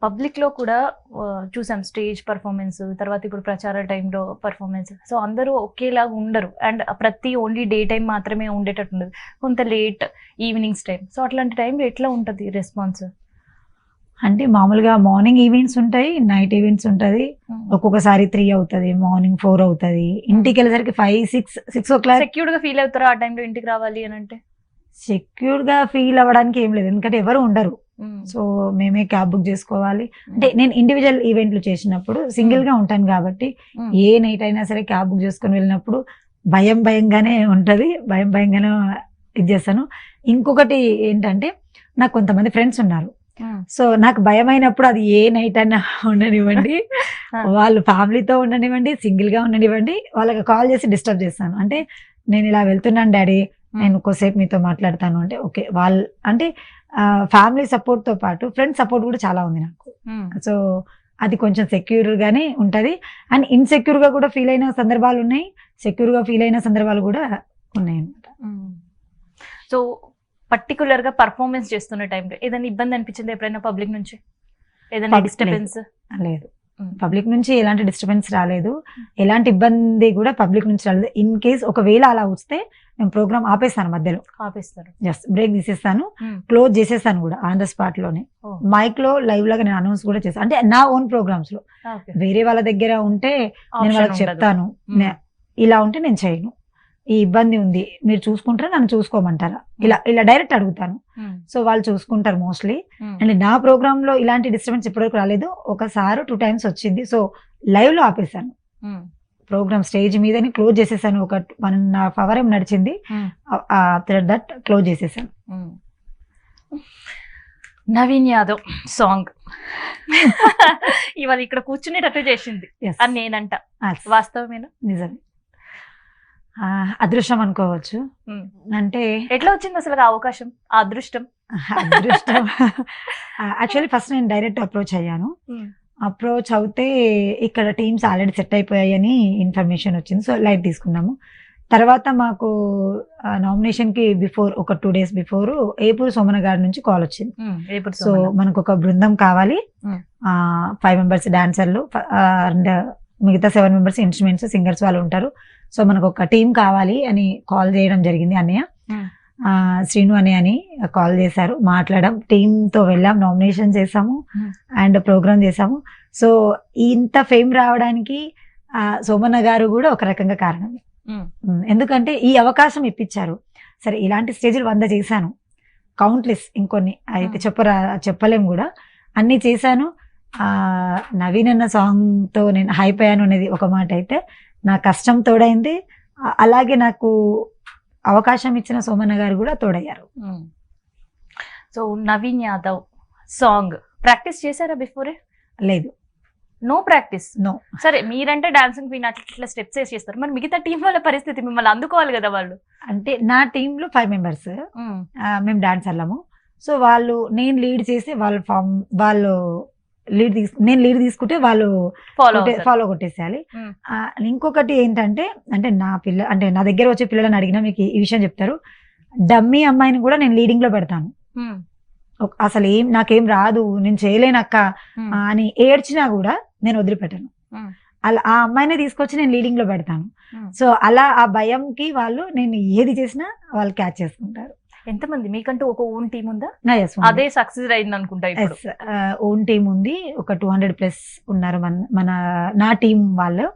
Public లో కూడా చూసాం స్టేజ్ పర్ఫార్మెన్స్, తర్వాత ఇప్పుడు ప్రచార టైంలో పర్ఫార్మెన్స్. సో అందరూ ఒకేలాగా ఉండరు, అండ్ ప్రతి ఓన్లీ డే టైం మాత్రమే ఉండేటట్టు ఉండదు, కొంత లేట్ ఈవినింగ్స్ టైం. సో అట్లాంటి టైంలో ఎట్లా ఉంటుంది రెస్పాన్స్? అంటే మామూలుగా మార్నింగ్ ఈవెంట్స్ ఉంటాయి, నైట్ ఈవెంట్స్ ఉంటుంది. ఒక్కొక్కసారి 3 అవుతుంది, మార్నింగ్ 4 అవుతుంది, ఇంటికి వెళ్ళేసరికి 5-6 o'clock. సెక్యూర్డ్ గా ఫీల్ అవుతారా ఆ టైంలో ఇంటికి రావాలి అని అంటే? సెక్యూర్ గా ఫీల్ అవ్వడానికి ఏం లేదు, ఎందుకంటే ఎవరు ఉండరు. సో మేమే క్యాబ్ బుక్ చేసుకోవాలి. అంటే నేను ఇండివిజువల్ ఈవెంట్లు చేసినప్పుడు సింగిల్ గా ఉంటాను కాబట్టి ఏ నైట్ అయినా సరే క్యాబ్ బుక్ చేసుకొని వెళ్ళినప్పుడు భయంగానే ఉంటది, భయంగానే ఇది చేస్తాను. ఇంకొకటి ఏంటంటే, నాకు కొంతమంది ఫ్రెండ్స్ ఉన్నారు. సో నాకు భయం అయినప్పుడు అది ఏ నైట్ అయినా ఉండనివ్వండి, వాళ్ళు ఫ్యామిలీతో ఉండనివ్వండి, సింగిల్ గా ఉండనివ్వండి, వాళ్ళకి కాల్ చేసి డిస్టర్బ్ చేస్తాను. అంటే నేను ఇలా వెళ్తున్నాను డాడీ, నేను కొద్దిసేపు మీతో మాట్లాడతాను అంటే ఓకే. వాళ్ళు అంటే ఫ్యామిలీ సపోర్ట్ తో పాటు ఫ్రెండ్స్ సపోర్ట్ కూడా చాలా ఉంది నాకు. సో అది కొంచెం సెక్యూర్ గానే ఉంటది. అండ్ ఇన్సెక్యూర్ గా కూడా ఫీల్ అయిన సందర్భాలు ఉన్నాయి, సెక్యూర్ గా ఫీల్ అయిన సందర్భాలు కూడా ఉన్నాయి అన్నమాట. సో పర్టికులర్ గా పర్ఫార్మెన్స్ చేస్తున్న టైంలో ఏదైనా ఇబ్బంది అనిపించింది ఎప్పుడైనా పబ్లిక్ నుంచి? ఏదైనా డిస్టర్బెన్స్? లేదు, పబ్లిక్ నుంచి ఎలాంటి డిస్టర్బెన్స్ రాలేదు, ఎలాంటి ఇబ్బంది కూడా పబ్లిక్ నుంచి రాలేదు. ఇన్ కేస్ ఒకవేళ అలా వస్తే నేను ప్రోగ్రామ్ ఆపేస్తాను, మధ్యలో ఆపేస్తారు, జస్ట్ బ్రేక్ తీసేస్తాను, క్లోజ్ చేసేస్తాను కూడా ఆన్ ద స్పాట్ లోనే. మైక్ లో లైవ్ లాగా నేను అనౌన్స్ కూడా చేస్తాను. అంటే నా ఓన్ ప్రోగ్రామ్స్ లో వేరే వాళ్ళ దగ్గర ఉంటే నేను వాళ్ళకి చెప్తాను, ఇలా ఉంటే నేను చేయను, ఈ ఇబ్బంది ఉంది, మీరు చూసుకుంటారా, నన్ను చూసుకోమంటారా, ఇలా డైరెక్ట్ అడుగుతాను. సో వాళ్ళు చూసుకుంటారు మోస్ట్లీ. అండ్ నా ప్రోగ్రామ్ లో ఇలాంటి డిస్టర్బెన్స్ ఇప్పటివరకు రాలేదు. ఒకసారి 2 times వచ్చింది. సో లైవ్ లో ఆపేసాను, ప్రోగ్రామ్ స్టేజ్ మీదని క్లోజ్ చేసేసాను. ఒక 1.5 hour ఏం నడిచింది, ఆఫ్టర్ దట్ క్లోజ్ చేసేసాను. నవీన్ యాదవ్ సాంగ్ ఇవాళ ఇక్కడ కూర్చునేటట్టు చేసింది అని నేనంట, వాస్తవమేనా? నిజమే, అదృష్టం అనుకోవచ్చు. అంటే ఎట్లా వచ్చింది అసలు ఆ అవకాశం, ఆ అదృష్టం? యాక్చువల్లీ ఫస్ట్ నేను డైరెక్ట్ అప్రోచ్ అయ్యాను. అప్రోచ్ అవుతే ఇక్కడ టీమ్స్ ఆల్రెడీ సెట్ అయిపోయాయని ఇన్ఫర్మేషన్ వచ్చింది. సో లైట్ తీసుకున్నాము. తర్వాత మాకు నామినేషన్ కి బిఫోర్ ఒక 2 days బిఫోర్ ఏపూరు సోమన గారి నుంచి కాల్ వచ్చింది. సో మనకు ఒక బృందం కావాలి, 5 members డాన్సర్లు అండ్ మిగతా 7 members ఇన్స్ట్రుమెంట్స్ సింగర్స్ వాళ్ళు ఉంటారు. సో మనకు ఒక టీం కావాలి అని కాల్ చేయడం జరిగింది. అన్నయ్య శ్రీను అని కాల్ చేశారు, మాట్లాడడం, టీంతో వెళ్ళాం, నామినేషన్ చేసాము అండ్ ప్రోగ్రామ్ చేసాము. సో ఇంత ఫేమ్ రావడానికి సోమన్న గారు కూడా ఒక రకంగా కారణమే. ఎందుకంటే ఈ అవకాశం ఇప్పించారు. సరే ఇలాంటి స్టేజ్లు 100 చేశాను, కౌంట్లెస్, ఇంకొన్ని అయితే చెప్పలేము కూడా, అన్ని చేశాను. నవీన్ అన్న సాంగ్ తో నేను హైప్ అయ్యాను అనేది ఒక మాట అయితే, నా కష్టం తోడైంది, అలాగే నాకు అవకాశం ఇచ్చిన సోమన్న గారు కూడా తోడయ్యారు. So Naveen Yadav song practice చేశారా బిఫోరే? లేదు, నో ప్రాక్టీస్. నో. సరే మీరంటే డాన్సింగ్ క్వీన్, అట్లా స్టెప్స్ వేసి చేస్తారు, మరి మిగతా టీం వాళ్ళ పరిస్థితి, మిమ్మల్ని అందుకోవాలి కదా వాళ్ళు. అంటే నా టీంలో 5 members మేము డాన్సర్లము. సో నేను లీడ్ చేసి వాళ్ళు నేను లీడ్ తీసుకుంటే వాళ్ళు ఫాలో కొట్టేసేయాలి. ఇంకొకటి ఏంటంటే, అంటే నా దగ్గర వచ్చే పిల్లలని అడిగినా మీకు ఈ విషయం చెప్తారు, డమ్మీ అమ్మాయిని కూడా నేను లీడింగ్ లో పెడతాను. అసలు నాకేం రాదు, నేను చేయలేనక్క అని ఏడ్చినా కూడా నేను వదిలిపెట్టాను. అలా ఆ అమ్మాయిని తీసుకొచ్చి నేను లీడింగ్ లో పెడతాను. సో అలా ఆ భయంకి వాళ్ళు నేను ఏది చేసినా వాళ్ళు క్యాచ్ చేసుకుంటారు. ఎంతమంది మీకంటూ ఒక ఓన్ టీం ఉందా? అదే సక్సెస్ అయింది అనుకుంటా. ఓన్ టీం ఉంది, ఒక 200+ ఉన్నారు నా టీం వాళ్ళు.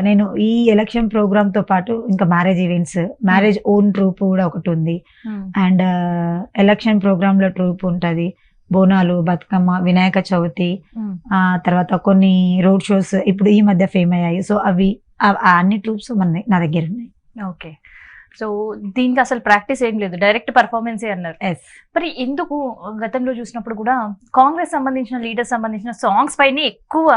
నేను ఈ ఎలక్షన్ ప్రోగ్రామ్ తో పాటు ఇంకా marriage events, marriage own troupe కూడా ఒకటి ఉంది. అండ్ ఎలక్షన్ ప్రోగ్రామ్ లో ట్రూప్ ఉంటది, బోనాలు, బతుకమ్మ, వినాయక చవితి, తర్వాత కొన్ని రోడ్ షోస్ ఇప్పుడు ఈ మధ్య ఫేమ్ అయ్యాయి. సో అన్ని ట్రూప్స్ నా దగ్గర ఉన్నాయి. ఓకే. సో దీనికి అసలు ప్రాక్టీస్ ఏం లేదు, డైరెక్ట్ పర్ఫార్మెన్సే అన్నారు. మరి ఎందుకు గతంలో చూసినప్పుడు కూడా కాంగ్రెస్ సంబంధించిన లీడర్స్ సంబంధించిన సాంగ్స్ పైన ఎక్కువ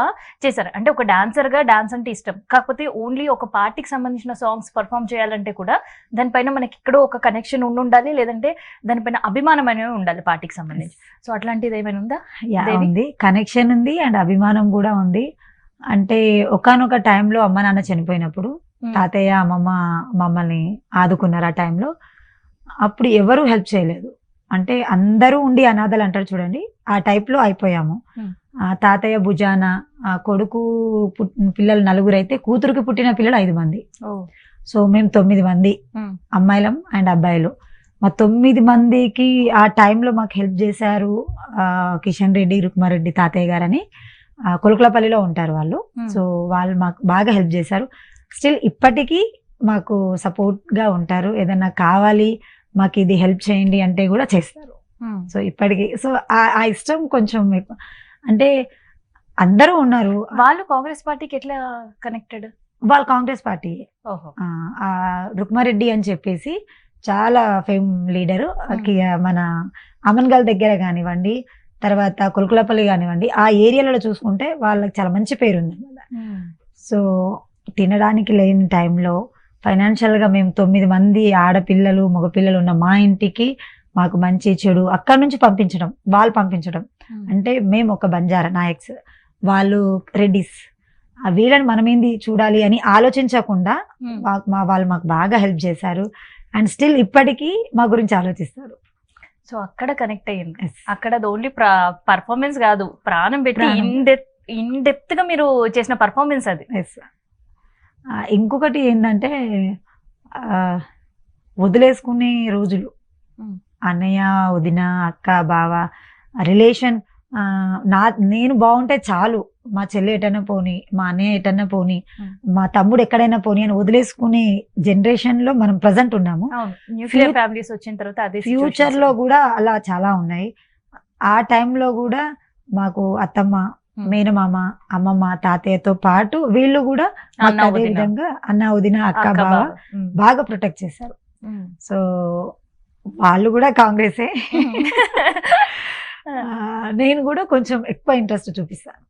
చేశారు? అంటే ఒక డాన్సర్ గా డాన్స్ అంటే ఇష్టం, కాకపోతే ఓన్లీ ఒక పార్టీకి సంబంధించిన సాంగ్స్ పర్ఫామ్ చేయాలంటే కూడా దానిపైన మనకి ఎక్కడో ఒక కనెక్షన్ ఉండాలి, లేదంటే దానిపైన అభిమానం అనేవి ఉండాలి పార్టీకి సంబంధించి. సో అట్లాంటిది ఏమైనా ఉందా? ఉంది, కనెక్షన్ ఉంది అండ్ అభిమానం కూడా ఉంది. అంటే ఒకానొక టైంలో అమ్మ నాన్న చనిపోయినప్పుడు తాతయ్య అమ్మమ్మ మమ్మల్ని ఆదుకున్నారు. ఆ టైంలో అప్పుడు ఎవరు హెల్ప్ చేయలేదు. అంటే అందరూ ఉండి అనాథలు అంటారు చూడండి, ఆ టైప్ లో అయిపోయాము. Hmm. ఆ తాతయ్య భుజాన ఆ కొడుకు పిల్లలు 4 అయితే కూతురుకి పుట్టిన పిల్లలు 5 మంది. సో మేము 9 మంది అమ్మాయిలం అండ్ అబ్బాయిలు. మా 9 మందికి ఆ టైంలో మాకు హెల్ప్ చేశారు కిషన్ రెడ్డి రుక్మారెడ్డి తాతయ్య గారని కొలకలపల్లిలో ఉంటారు వాళ్ళు. సో వాళ్ళు మాకు బాగా హెల్ప్ చేశారు. స్టిల్ ఇప్పటికీ మాకు సపోర్ట్ గా ఉంటారు. ఏదన్నా కావాలి మాకు ఇది హెల్ప్ చేయండి అంటే కూడా చేస్తారు. సో ఇప్పటికి సో ఆ ఇష్టం కొంచెం ఎక్కువ. అంటే అందరూ ఉన్నారు. వాళ్ళు కాంగ్రెస్ పార్టీకి ఎట్లా కనెక్టెడ్? వాళ్ళు కాంగ్రెస్ పార్టీ. రుక్మారెడ్డి అని చెప్పేసి చాలా ఫేమ్ లీడరు. మన అమన్గల్ దగ్గర కానివ్వండి, తర్వాత కొలకలపల్లి కానివ్వండి, ఆ ఏరియాలలో చూసుకుంటే వాళ్ళకి చాలా మంచి పేరు ఉంది. సో తినడానికి లేని టైంలో ఫైనాన్షియల్ గా మేము 9 మంది ఆడపిల్లలు మగపిల్లలు ఉన్న మా ఇంటికి మాకు మంచి చెడు అక్కడ నుంచి పంపించడం, వాళ్ళు పంపించడం. అంటే మేము ఒక బంజారా నాయక్స్, వాళ్ళు రెడ్డిస్, వీళ్ళని మనమేంది చూడాలి అని ఆలోచించకుండా వాళ్ళు మాకు బాగా హెల్ప్ చేశారు. అండ్ స్టిల్ ఇప్పటికీ మా గురించి ఆలోచిస్తారు. సో అక్కడ కనెక్ట్ అయ్యింది. అక్కడ ఓన్లీ పర్ఫార్మెన్స్ కాదు, ప్రాణం పెట్టి ఇన్ డెప్త్ గా మీరు చేసిన పర్ఫార్మెన్స్ అది. ఇంకొకటి ఏంటంటే వదిలేసుకునే రోజులు, అన్నయ్య వదిన అక్క బావ రిలేషన్, నేను బాగుంటే చాలు, మా చెల్లి ఎటన్నా పోని, మా అన్నయ్య ఎటన్నా పోని, మా తమ్ముడు ఎక్కడైనా పోని అని వదిలేసుకునే జనరేషన్ లో మనం ప్రజెంట్ ఉన్నాము. ఫ్యామిలీస్ వచ్చిన తర్వాత అదే ఫ్యూచర్ లో కూడా అలా చాలా ఉన్నాయి. ఆ టైంలో కూడా మాకు అత్తమ్మ, మేనమామ, అమ్మమ్మ, తాతయ్యతో పాటు వీళ్ళు కూడా అదే విధంగా అన్న వదిన అక్క బావ బాగా ప్రొటెక్ట్ చేశారు. సో వాళ్ళు కూడా కాంగ్రెసే. నేను కూడా కొంచెం ఎక్కువ ఇంట్రెస్ట్ చూపిస్తాను.